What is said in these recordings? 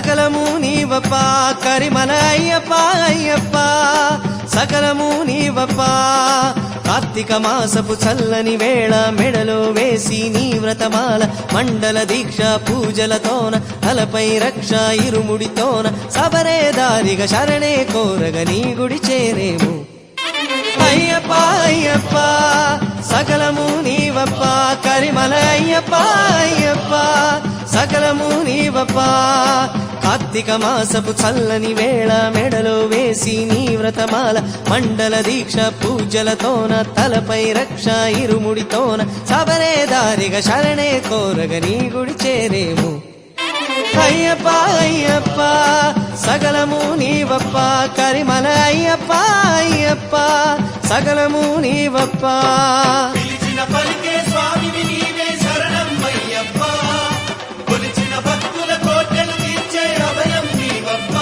సకలము నీవప్ప కరిమల అయ్యప్ప అయ్యప్ప సకలము నీవప్ప కార్తీక మాసపు చల్లని వేళ మెడలో వేసి నీ వ్రతమాల మండల దీక్ష పూజలతోన తలపై రక్ష ఇరుముడితోన సబరే దారిగా శరణే కోరగ నీ గుడి చేరేము అయ్యప్ప అయ్యప్ప సకలము నీవప్ప కరిమల అయ్యప్ప అయ్యప్ప సకలము నీవప్ప కార్తీక మాసపు చల్లని వేళ మెడలో వేసి నీ వ్రతమాల మండల దీక్ష పూజలతోన తలపై రక్ష ఇరుముడితోన సబరే దారిగా శరణే కోరగ నీ గుడి చేరేము అయ్యప్ప అయ్యప్ప సకలము నీవప్ప కరిమల అయ్యప్ప అయ్యప్ప సకలము నీవప్ప పిలిచిన పలికే స్వామివి నీవే శరణం అయ్యప్ప కొలిచిన భక్తుల కోటలు తీర్చే అభయం నీవప్ప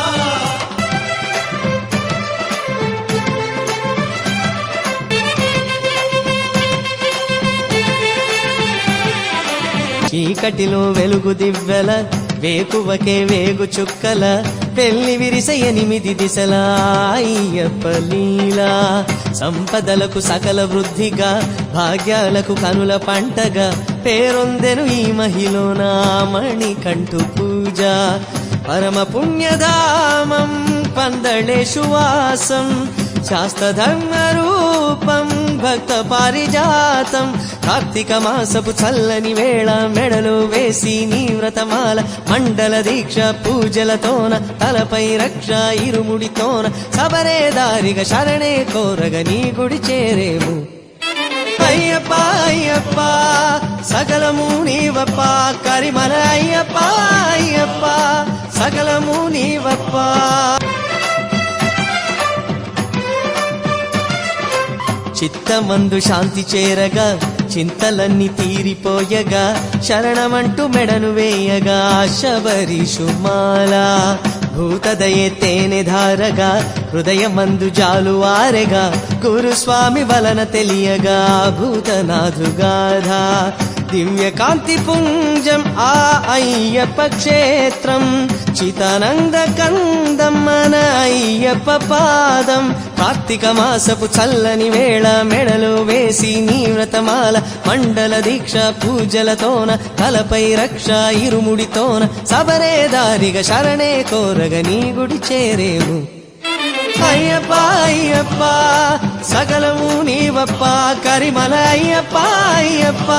చీకటిలో వెలుగు దివ్వెల వేకువకే వేగు చుక్కల పెళ్లి విరిస 8 దిశల అయ్యప్ప లీలా సంపదలకు సకల వృద్ధిగా భాగ్యాలకు కనుల పంటగా పేరొందెను ఈ మహిళన మణికంఠు పూజ పరమ పుణ్యధామం పందళేషు వాసం శాస్త్రధర్మ రూపం భక్త పారిజాతం కార్తీక మాసపు చల్లని వేళ మెడలో వేసి నీ వ్రతమాల మండల దీక్ష పూజలతోన తలపై రక్ష ఇరుముడితోన సబరే దారిగా శరణే కోరగ నీ గుడి చేరేము అయ్యప్ప అయ్యప్ప సకలము నీవప్ప కరిమల అయ్యప్ప అయ్యప్ప సకలము నీవప్ప చిత్తమందు శాంతి చేరగా చింతలన్నీ తీరిపోయగా శరణమంటూ మెడను వేయగా శబరిషుమాల భూతదయే తేనె ధారగా హృదయమందు జాలువారెగా గురుస్వామి వలన తెలియగా భూతనాథుగాధ దివ్య కాంతి పుంజం ఆ అయ్యప్ప క్షేత్రం చితానంద కందం మన అయ్యప్ప పాదం కార్తీక మాసపు చల్లని వేళ మెడలో వేసి నీ వ్రతమాల మండల దీక్ష పూజలతోన తలపై రక్ష ఇరుముడితోన సబరే దారిగా శరణే కోరగ నీ గుడి చేరేము అయ్యప్ప అయ్యప్ప సకలము నీవప్ప కరిమల అయ్యప్ప అయ్యప్ప